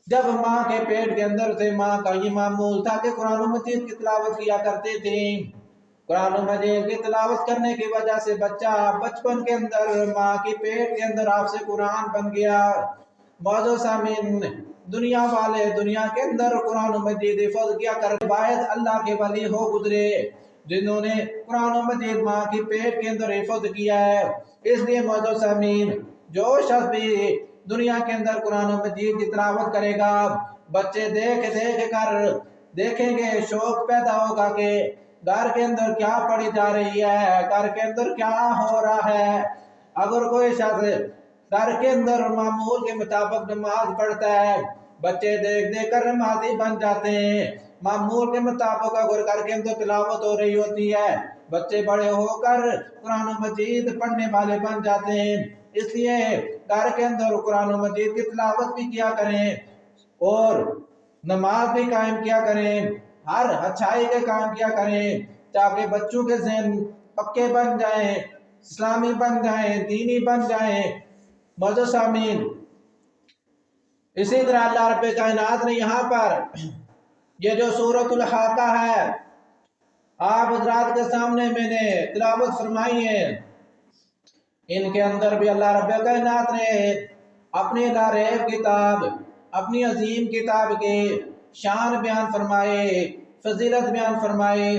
جب ماں کے پیٹ کے اندر سے ماں کا یہ معمول تھا کہ قرآن مجید کی تلاوت کیا کرتے تھے، قرآن مجید کی تلاوت کرنے کی وجہ سے بچہ بچپن کے اندر ماں کے پیٹ کے اندر آپ سے قرآن بن گیا۔ معزز سامعین، دنیا والے دنیا کے اندر قرآن مجید حفظ کیا کر باید اللہ کے ولی ہو گزرے جنہوں نے قرآن مجید ماں کی پیٹ کے اندر حفظ کیا ہے۔ اس لیے معزز سامعین، جو شخص بھی دنیا کے اندر قرآن مجید کی تلاوت کرے گا، بچے دیکھ کر دیکھیں گے، شوق پیدا ہوگا کہ گھر کے اندر کیا پڑھی جا رہی ہے، گھر کے اندر کیا ہو رہا ہے۔ اگر کوئی شخص گھر کے اندر معمول کے مطابق نماز پڑھتا ہے، بچے دیکھ کر نمازی بن جاتے ہیں۔ معمول کے مطابق اگر گھر کے اندر تلاوت ہو رہی ہوتی ہے، بچے بڑے ہو کر قرآن مجید پڑھنے والے بن جاتے ہیں۔ اس لیے گھر کے اندر قرآن مجید کی تلاوت بھی کیا کریں اور نماز بھی قائم کیا کریں، ہر اچھائی کے کام کیا کریں، تاکہ بچوں کے ذہن پکے بن جائیں، اسلامی بن جائیں، دینی بن جائیں۔ معزز سامعین، اسی طرح اللہ رب کائنات نے یہاں پر یہ جو سورۃ الحاقہ ہے آپ حضرات کے سامنے میں نے تلاوت فرمائی ہے، ان کے اندر بھی اللہ رب کائنات نے اپنی لا ریب کتاب، اپنی عظیم کتاب کے شان بیان فرمائے، فضیلت بیان فرمائے۔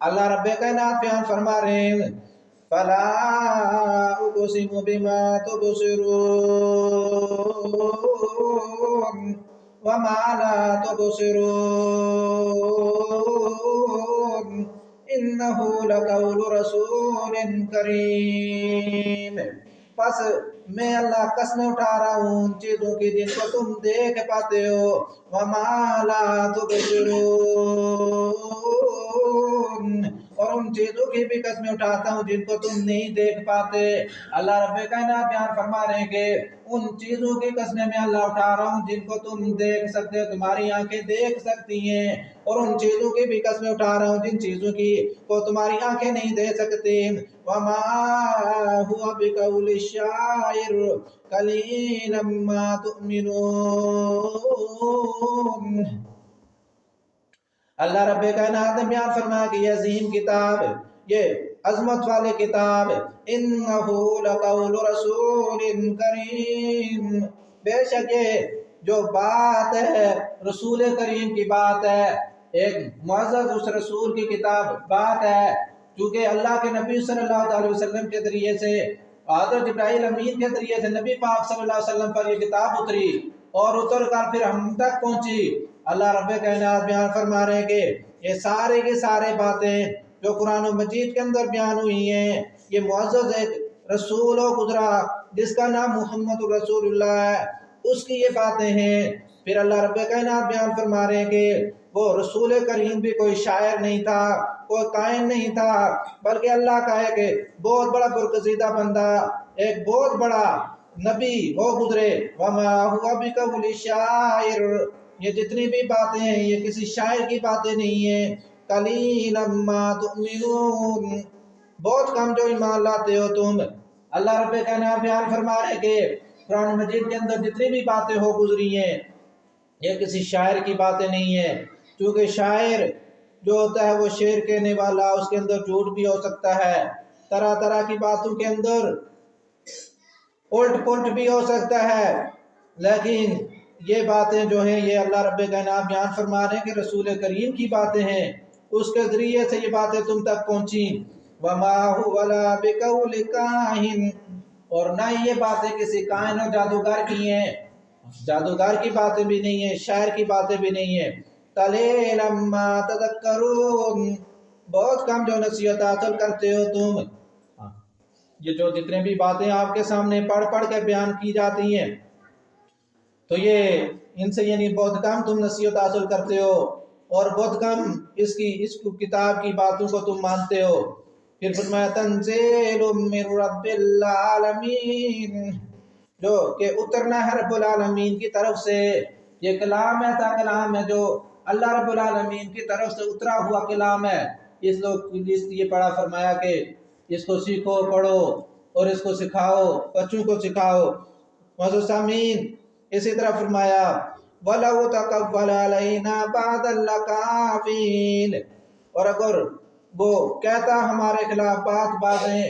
اللہ رب کائنات بیان فرما رہے ہیں فَلَا أُقْسِمُ بِمَا تُبْصِرُونَ وَمَا لَا تُبْصِرُونَ إِنَّهُ لَقَوْلُ رَسُولٍ كَرِيمٍ۔ پس میں اللہ قسمیں اٹھا رہا ہوں ان چیزوں کی جن کو تم دیکھ پاتے ہو، وَمَا لَا تُبْصِرُونَ، اور ان چیزوں کی بھی قسمیں اٹھاتا ہوں جن کو تم نہیں دیکھ پاتے۔ اللہ رب کائنات بیان فرما رہے ہیں کہ ان چیزوں کی قسمیں میں اللہ اٹھا رہا ہوں جن کو تم دیکھ سکتے ہو، تمہاری آنکھیں دیکھ سکتی ہیں، اور ان چیزوں کی بھی قسمیں اٹھا رہا ہوں جن چیزوں کی کو تمہاری آنکھیں نہیں دیکھ سکتی۔ وَمَا هُوَ بِقَوْلِ الشَّاعِرِ قَلِيلًا مَا تُؤْمِنُونَ۔ اللہ رب کائنات نے بیان فرمایا کہ یہ عظیم کتاب، یہ عظمت والی کتاب، اِنَّهُ لَقَوْلُ رَسُولٍ كَرِيمٍ، بے شک یہ جو بات ہے رسول کریم کی بات ہے، ایک معزز اس رسول کی کتاب بات ہے، چونکہ اللہ کے نبی صلی اللہ علیہ وسلم کے ذریعے سے، حضرت جبرائیل امین کے ذریعے سے نبی پاک صلی اللہ علیہ وسلم پر یہ کتاب اتری اور اتر کر پھر ہم تک پہنچی۔ اللہ رب کائنات بیان فرما رہے ہیں کہ یہ سارے کی سارے باتیں جو قرآن مجید کے اندر بیان ہوئی ہیں، یہ معزز ایک رسول و گزرا جس کا نام محمد رسول اللہ ہے، اس کی یہ باتیں ہیں۔ پھر اللہ رب کائنات بیان فرما رہے ہیں کہ وہ رسول کریم بھی کوئی شاعر نہیں تھا، کوئی کائن نہیں تھا، بلکہ اللہ کا ایک بہت بڑا برگزیدہ بندہ، ایک بہت بڑا نبی وہ گزرے۔ وَمَا هُوَ بِقَوْلِ الشَّاعِرِ، یہ جتنی بھی باتیں ہیں یہ کسی شاعر کی باتیں نہیں ہیں۔ قَلِيلًا مَا تُؤْمِنُونَ، بہت کم جو ایمان لاتے ہو تم۔ اللہ رب کائنات بیان فرما رہے کہ قرآن مجید کے اندر جتنی بھی باتیں ہو گزری ہیں یہ کسی شاعر کی باتیں نہیں ہیں، کیونکہ شاعر جو ہوتا ہے وہ شعر کہنے والا، اس کے اندر جھوٹ بھی ہو سکتا ہے، طرح طرح کی باتوں کے اندر الٹ پلٹ بھی ہو سکتا ہے، لیکن یہ باتیں جو ہیں یہ اللہ رب کائنات بیان فرما رہے ہیں کہ رسول کریم کی باتیں ہیں، اس کے ذریعے سے یہ باتیں تم تک پہنچی۔ وَمَا هُوَ لَا بِقَوْلِ كَاهِنٍ، اور نہ یہ باتیں کسی کائن اور جادوگر کی ہیں، جادوگر کی باتیں بھی نہیں ہیں، شاعر کی باتیں بھی نہیں ہیں۔ قَلِيلًا مَا تَذَكَّرُونَ، بہت کم جو نصیحت حاصل کرتے ہو تم۔ یہ جو جتنے بھی باتیں آپ کے سامنے پڑھ پڑھ کے بیان کی جاتی ہیں تو یہ ان سے یعنی بہت کم تم نصیحت حاصل کرتے ہو اور بہت کم اس کتاب کی باتوں کو تم مانتے ہو۔ پھر فرمایا تنزیل من رب العالمین، جو کہ اترنا ہے رب العالمین کی طرف سے، یہ کلام ایسا کلام ہے جو اللہ رب العالمین کی طرف سے اترا ہوا کلام ہے۔ اس لیے پڑھا فرمایا کہ اس کو سیکھو، پڑھو اور اس کو سکھاؤ، بچوں کو سکھاؤ۔ معزز سامعین، اسی طرح فرمایا وَلَوْ تَقَوَّلَ عَلَيْنَا بَعْضَ الْأَقَاوِيلِ، اور اگر وہ کہتا ہمارے خلاف باتیں،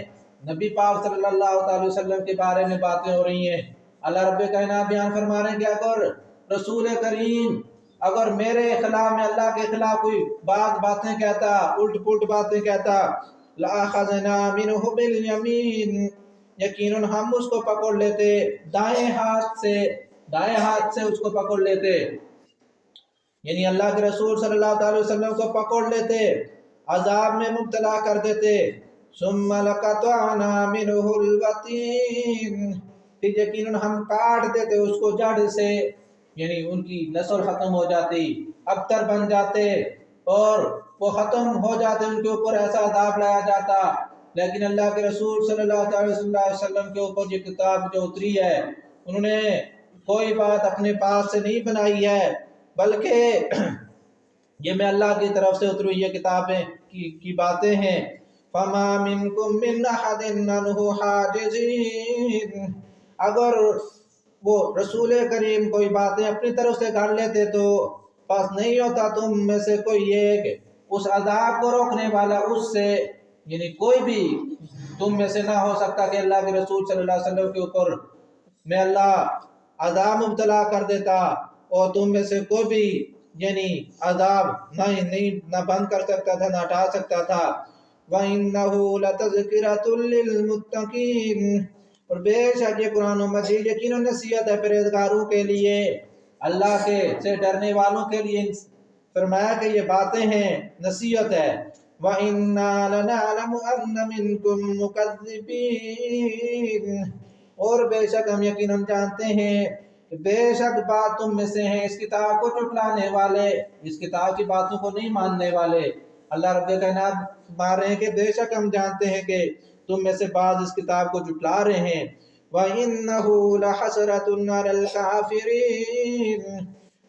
نبی پاک صلی اللہ علیہ وسلم کے بارے میں باتیں ہو رہی ہیں، اللہ رب کائنات بیان فرما رہے ہیں کہ اگر رسول کریم اگر میرے خلاف میں اللہ کے خلاف کوئی باتیں کہتا، الٹ پلٹ باتیں کہتا، لَأَخَذْنَا مِنْهُ بِالْيَمِينِ، یقیناً ہم اس کو پکڑ لیتے دائیں ہاتھ سے اس کو پکڑ لیتے، یعنی اللہ کے رسول صلی اللہ علیہ وسلم کو پکڑ لیتے، عذاب میں مبتلا کر دیتے، ثم لقطعنا منه الوتين، پھر یقیناً ہم کاٹ دیتے اس کو جڑ سے، یعنی ان کی نسل ختم ہو جاتی، ابتر بن جاتے اور وہ ختم ہو جاتے، ان کے اوپر ایسا عذاب لایا جاتا۔ لیکن اللہ کے رسول صلی اللہ علیہ وسلم کے اوپر یہ کتاب جو اتری ہے، انہوں نے کوئی بات اپنے پاس سے نہیں بنائی ہے، بلکہ یہ میں اللہ کی طرف سے اتری ہوئی کتابیں کی باتیں ہیں۔ فَمَا مِنْكُمْ مِنْ أَحَدٍ عَنْهُ حَاجِزِينَ، اگر وہ رسول کریم کوئی باتیں اپنی طرف سے کر لیتے تو پس نہیں ہوتا تم میں سے کوئی ایک اس عذاب کو روکنے والا اس سے، یعنی کوئی بھی تم میں سے نہ ہو سکتا کہ اللہ کے رسول صلی اللہ علیہ وسلم کے اوپر میں اللہ عذاب مبتلا کر دیتا، اور تم میں سے کوئی بھی یعنی عذاب نہ بند کر سکتا تھا، نہ ہٹا سکتا تھا۔ وَإِنَّهُ لَتَذْكِرَةٌ لِّلْمُتَّقِينَ، اور بے شک یہ قرآن مجید یقیناً نصیحت ہے پرہیزگاروں کے لیے، اللہ کے سے ڈرنے والوں کے لیے، فرمایا کہ یہ باتیں ہیں، نصیحت ہے۔ وَإِنَّا لَنَعْلَمُ أَنَّ مِنْكُمْ مُكَذِّبِينَ، اور بے شک ہم یقیناً جانتے ہیں کہ بے شک بات تم میں سے ہیں اس کتاب کو جھٹلانے والے، اس کتاب کی باتوں کو نہیں ماننے والے۔ اللہ رب کائنات فرما رہے ہیں کہ بے شک ہم جانتے ہیں کہ تم میں سے بعض اس کتاب کو جھٹلا رہے ہیں۔ وَإِنَّهُ لَحَسْرَةٌ عَلَى الْكَافِرِينَ،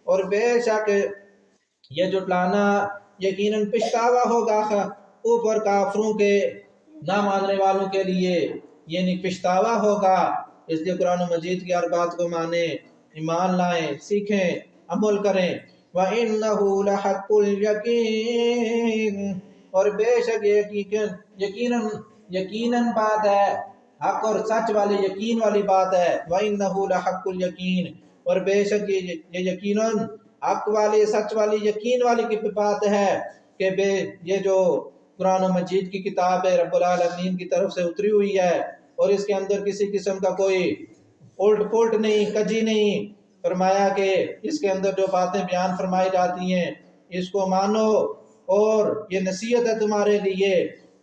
اور بے شک یہ جھٹلانا یقیناً پچھتاوا ہوگا اوپر کافروں کے، نہ ماننے والوں کے لیے، یعنی پچھتاوا ہوگا۔ اس لیے قرآن مجید کی ہر بات کو مانیں، ایمان لائیں، سیکھیں، عمل کریں۔ وَإِنَّهُ لَحَقُّ الْيَقِينِ، اور بے شک یقیناً بات ہے، حق اور سچ والی یقین والی بات ہے۔ وَإِنَّهُ لَحَقُّ الْيَقِينِ، اور بے شک یہ یقیناً حق والی سچ والی یقین والی کی بات ہے کہ یہ جو قرآن مجید کی کتاب ہے رب العالمین کی طرف سے اتری ہوئی ہے، اور اس کے اندر کسی قسم کا کوئی الٹ پلٹ نہیں، کجی نہیں۔ فرمایا کہ اس کے اندر جو باتیں بیان فرمائی جاتی ہیں اس کو مانو، اور یہ نصیحت ہے تمہارے لیے۔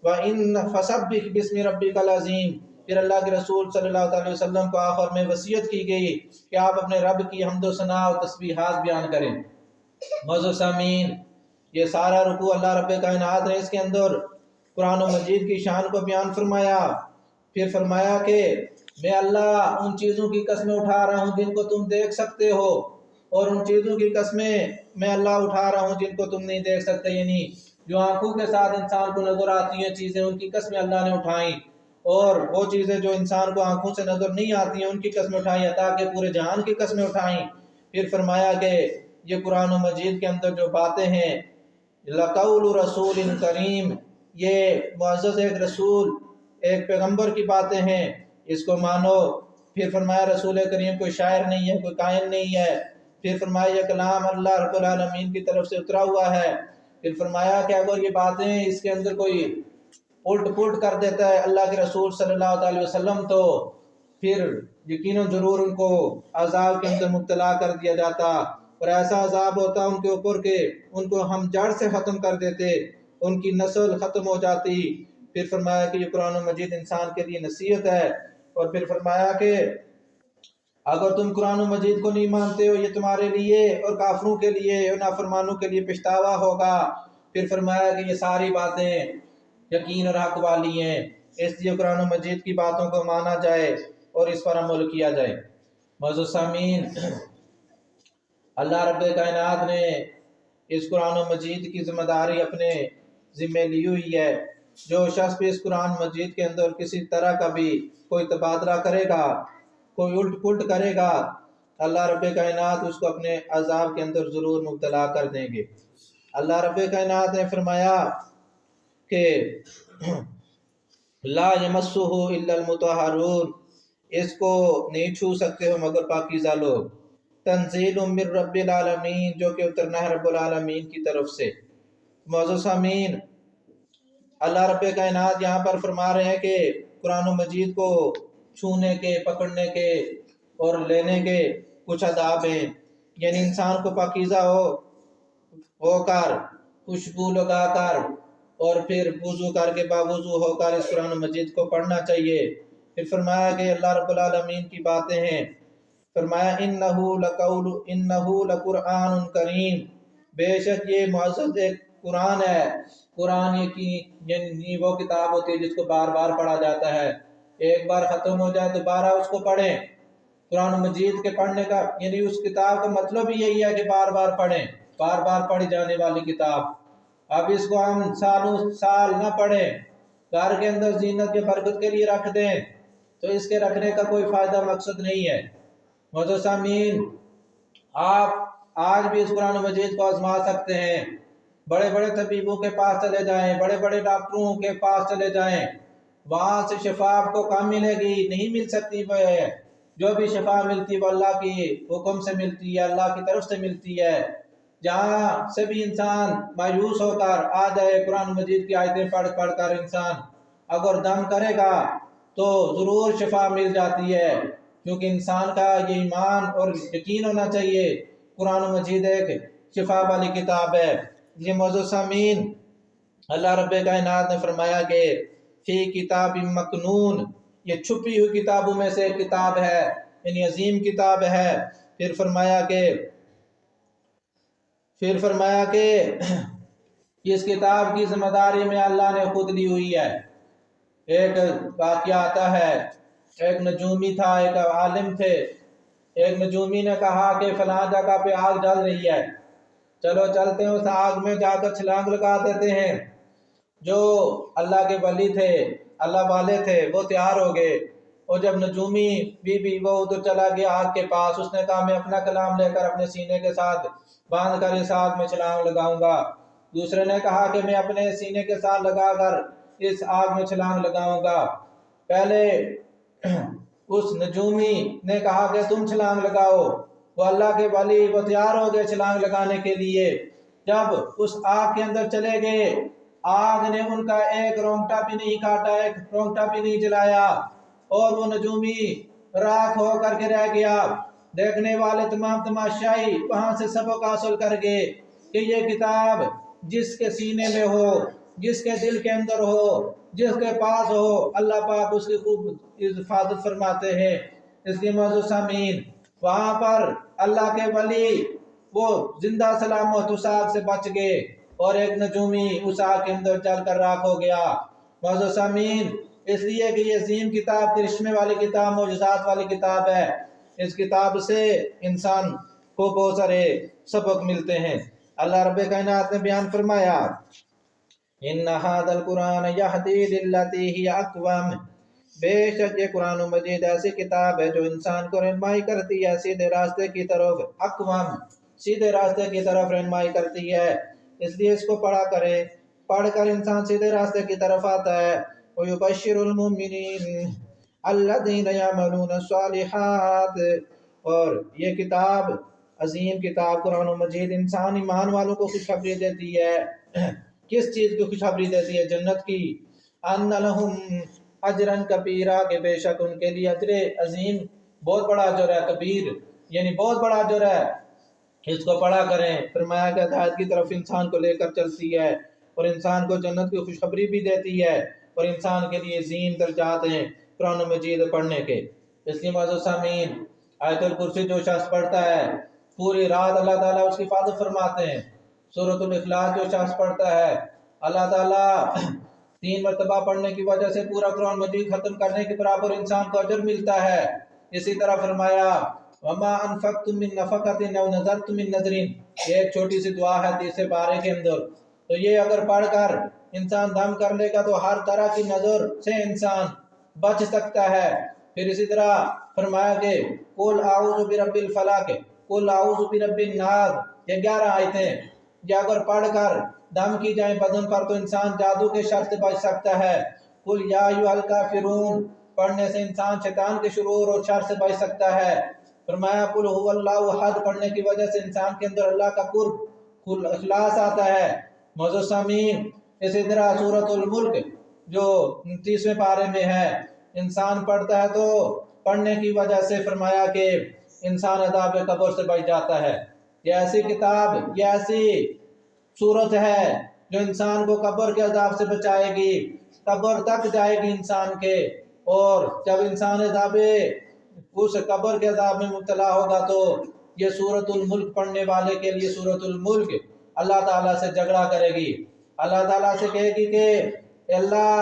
وَإِنَّ فَسَبِّحْ بِاسْمِ رَبِّكَ الْعَظِيمِ، پھر اللہ کے رسول صلی اللہ علیہ وسلم کو آخر میں وصیت کی گئی کہ آپ اپنے رب کی حمد و ثنا و تسبیحات بیان کریں۔ معزز سامعین، یہ سارا رکوع اللہ رب کائنات نے اس کے اندر قرآن مجید کی شان کو بیان فرمایا، پھر فرمایا کہ میں اللہ ان چیزوں کی قسمیں اٹھا رہا ہوں جن کو تم دیکھ سکتے ہو، اور ان چیزوں کی قسمیں میں اللہ اٹھا رہا ہوں جن کو تم نہیں دیکھ سکتے، یعنی جو آنکھوں کے ساتھ انسان کو نظر آتی ہیں چیزیں، ان کی قسمیں اللہ نے اٹھائیں، اور وہ چیزیں جو انسان کو آنکھوں سے نظر نہیں آتی ہیں ان کی قسمیں اٹھائیں، عطا کے پورے جہان کی قسمیں اٹھائیں۔ پھر فرمایا کہ یہ قرآن مجید کے اندر جو باتیں ہیں، لَقَوْلُ رَسُولٍ کریم، یہ معزز ایک رسول، ایک پیغمبر کی باتیں ہیں، اس کو مانو۔ پھر فرمایا رسول کریم کوئی شاعر نہیں ہے، کوئی کائن نہیں ہے۔ پھر فرمایا یہ کلام اللہ رب العالمین کی طرف سے اترا ہوا ہے۔ پھر فرمایا کہ اگر یہ باتیں اس کے اندر کوئی الٹ پلٹ کر دیتا ہے اللہ کے رسول صلی اللہ علیہ وسلم تو پھر یقیناً ضرور ان کو عذاب کے اندر مبتلا کر دیا جاتا، اور ایسا عذاب ہوتا ان کے اوپر کہ ان کو ہم جڑ سے ختم کر دیتے، ان کی نسل ختم ہو جاتی۔ پھر فرمایا کہ یہ قرآن مجید انسان کے لیے نصیحت ہے، اور پھر فرمایا کہ اگر تم قرآن مجید کو نہیں مانتے ہو یہ تمہارے لیے اور کافروں کے لیے اور نافرمانوں کے لیے پچھتاوا ہوگا۔ پھر فرمایا کہ یہ ساری باتیں یقین اور حق والی ہیں، اس لیے قرآن مجید کی باتوں کو مانا جائے اور اس پر عمل کیا جائے۔ معزز سامعین، اللہ رب کائنات نے اس قرآن مجید کی ذمہ داری اپنے ذمہ لی ہوئی ہے۔ جو شخص بھی اس قرآن مجید کے اندر کسی طرح کا بھی کوئی تبادلہ کرے گا، کوئی الٹ پلٹ کرے گا، اللہ رب کائنات اس کو اپنے عذاب کے اندر ضرور مبتلا کر دیں گے۔ اللہ رب کائنات نے فرمایا کہ لا یمسہ الا المطہرون، اس کو نہیں چھو سکتے ہو مگر پاکیزہ لوگ۔ تنزیل من رب العالمین، جو کہ اترنا ہے رب العالمین کی طرف سے۔ معزز سامعین، اللہ رب کائنات یہاں پر فرما رہے ہیں کہ قرآن مجید کو چھونے کے، پکڑنے کے اور لینے کے کچھ آداب ہیں، یعنی انسان کو پاکیزہ ہو کر، خوشبو لگا کر اور پھر وضو کر کے باوضو ہو کر اس قرآن مجید کو پڑھنا چاہیے۔ پھر فرمایا کہ اللہ رب العالمین کی باتیں ہیں، فرمایا انہو لقرآن کریم، بے شک یہ معزز ایک قرآن ہے۔ قرآن یعنی وہ کتاب ہوتی ہے جس کو بار بار پڑھا جاتا ہے، ایک بار ختم ہو جائے دوبارہ اس کو پڑھیں۔ قرآن مجید کے پڑھنے کا یعنی اس کتاب کا مطلب ہی یہی ہے کہ بار بار پڑھیں، بار بار پڑھی جانے والی کتاب۔ اب اس کو ہم سال نہ پڑھیں، گھر کے اندر زینت کے برکت کے لیے رکھ دیں تو اس کے رکھنے کا کوئی فائدہ مقصد نہیں ہے۔ معزز سامعین، آپ آج بھی اس قرآن مجید کو آزما سکتے ہیں، بڑے بڑے طبیبوں کے پاس چلے جائیں، بڑے بڑے ڈاکٹروں کے پاس چلے جائیں، وہاں سے شفا آپ کو کم ملے گی، نہیں مل سکتی۔ جو بھی شفا ملتی وہ اللہ کی حکم سے ملتی ہے، اللہ کی طرف سے ملتی ہے۔ جہاں سے بھی انسان مایوس ہو کر آ جائے، قرآن مجید کی آیتیں پڑھ کر انسان اگر دم کرے گا تو ضرور شفا مل جاتی ہے، کیونکہ انسان کا یہ ایمان اور یقین ہونا چاہیے قرآن مجید ایک شفا والی کتاب ہے۔ یہ معزز سامعین، اللہ رب کائنات نے فرمایا کہ فی کتاب مکنون، یہ چھپی ہوئی کتابوں میں سے ایک کتاب ہے، یعنی عظیم کتاب ہے۔ پھر فرمایا کہ اس کتاب کی ذمہ داری میں اللہ نے خود لی ہوئی ہے۔ ایک واقعہ آتا ہے، ایک نجومی تھا، ایک عالم تھے۔ ایک نجومی نے کہا کہ فلاں جگہ پہ آگ جل رہی ہے، چلو چلتے ہیں اس آگ میں جا کر چھلانگ لگا دیتے ہیں۔ جو اللہ کے ولی تھے، اللہ والے تھے، وہ تیار ہو گئے، اور جب نجومی وہ ادھر چلا گیا آگ کے پاس، اس نے کہا میں اپنا کلام لے کر اپنے سینے کے ساتھ باندھ کر اس آگ میں چھلانگ لگاؤں گا۔ دوسرے نے کہا کہ میں اپنے سینے کے ساتھ لگا کر اس آگ میں چھلانگ لگاؤں گا۔ پہلے اس نجومی نے کہا کہ تم چھلانگ لگاؤ، وہ اللہ کے ولی وہ تیار ہو گئے چھلانگ لگانے کے لیے۔ جب اس آگ کے اندر چلے گئے، آگ نے ان کا ایک رونگٹا بھی نہیں کاٹا، ایک رونگٹا بھی نہیں جلایا، اور وہ نجومی راکھ ہو کر کے رہ گیا۔ دیکھنے والے تمام تماشائی وہاں سے سبق حاصل کر گئے کہ یہ کتاب جس کے سینے میں ہو، جس کے دل کے اندر ہو، جس کے پاس ہو، اللہ پاک اس کی خوب حفاظت فرماتے ہیں۔ اس لیے معزز سامعین، وہاں پر اللہ کے ولی وہ زندہ سلامت اس آگ سے بچ گئے، اور ایک نجومی اس آگ کے اندر چل کر راکھ ہو گیا۔ معزز سامعین، اس لیے کہ یہ عظیم کتاب، کرشمے والی کتاب، معجزات والی کتاب ہے۔ اس کتاب سے انسان کو بہت سارے سبق ملتے ہیں۔ اللہ رب کائنات نے بیان فرمایا ان ھذا القرآن یہدی للتی ہی اقوم، بے شک یہ قرآن مجید ایسی کتاب ہے جو انسان کو رہنمائی کرتی ہے سیدھے راستے کی طرف، اقوم سیدھے راستے کی طرف رہنمائی کرتی ہے۔ اس لیے اس کو پڑھا کرے، پڑھ کر انسان سیدھے راستے کی طرف آتا ہے۔ وَيُبَشِّرُ الْمُؤْمِنِينَ الَّذِينَ يَعْمَلُونَ الصَّالِحَاتِ، اور یہ کتاب، عظیم کتاب قرآن مجید، انسان ایمان والوں کو خوشخبری دیتی ہے۔ کس چیز کی خوشخبری دیتی ہے؟ جنت کی۔ ان لہم اجرا کبیرا، کہ بے شک ان کے لیے اجر عظیم، بہت بڑا اجر ہے، کبیر یعنی بہت بڑا اجر ہے۔ اس کو پڑھا کریں۔ فرمایا کہ ہدایت کی طرف انسان کو لے کر چلتی ہے، اور انسان کو جنت کی خوشخبری بھی دیتی ہے، اور انسان کے لیے عظیم درجات ہیں قرآن مجید پڑھنے کے۔ اس لیے معزز سامعین، آیت الکرسی جو شخص پڑھتا ہے پوری رات اللہ تعالیٰ اس کی حفاظت فرماتے ہیں۔ سورۃ الاخلاص جو شخص پڑھتا ہے، اللہ تعالیٰ 3 مرتبہ پڑھنے کی وجہ سے پورا قرآن مجید ختم کرنے کے برابر انسان کو اجر ملتا ہے۔ اسی طرح فرمایا وَمَا أَنفَقْتُم مِّن نَفَقَةٍ أَوْ نَذَرْتُم مِّن نَذْرٍ، ایک چھوٹی سی دعا ہے تیسرے پارے کے اندر، تو یہ اگر پڑھ کر انسان دم کر لے گا تو ہر طرح کی نظر سے انسان بچ سکتا ہے۔ پھر اسی طرح فرمایا کہ قل اعوذ برب الفلق، قل اعوذ برب الناس، یہ 11 آیتیں یہ اگر پڑھ کر دم کی جائیں بدن پر تو انسان جادو کے شر سے بچ سکتا ہے۔ قل یا ایھا الکافرون پڑھنے سے انسان شیطان کے شرور اور شر سے بچ سکتا ہے۔ فرمایا قل هو اللہ احد پڑھنے کی وجہ سے انسان کے اندر اللہ کا قرب اخلاص آتا ہے۔ موضوع سامعین، اسی طرح سورۃ الملک جو 29ویں پارے میں ہے، انسان پڑھتا ہے تو پڑھنے کی وجہ سے فرمایا کہ انسان عذاب قبر سے بچ جاتا ہے۔ یہ ایسی کتاب، یہ ایسی صورت ہے جو انسان کو قبر کے عذاب سے بچائے گی، قبر تک جائے گی انسان کے، اور جب انسان اس قبر کے عذاب میں مبتلا ہوگا تو یہ سورۃ الملک پڑھنے والے کے لیے سورۃ الملک اللہ تعالیٰ سے جھگڑا کرے گی، اللہ تعالیٰ سے کہے گی کہ اللہ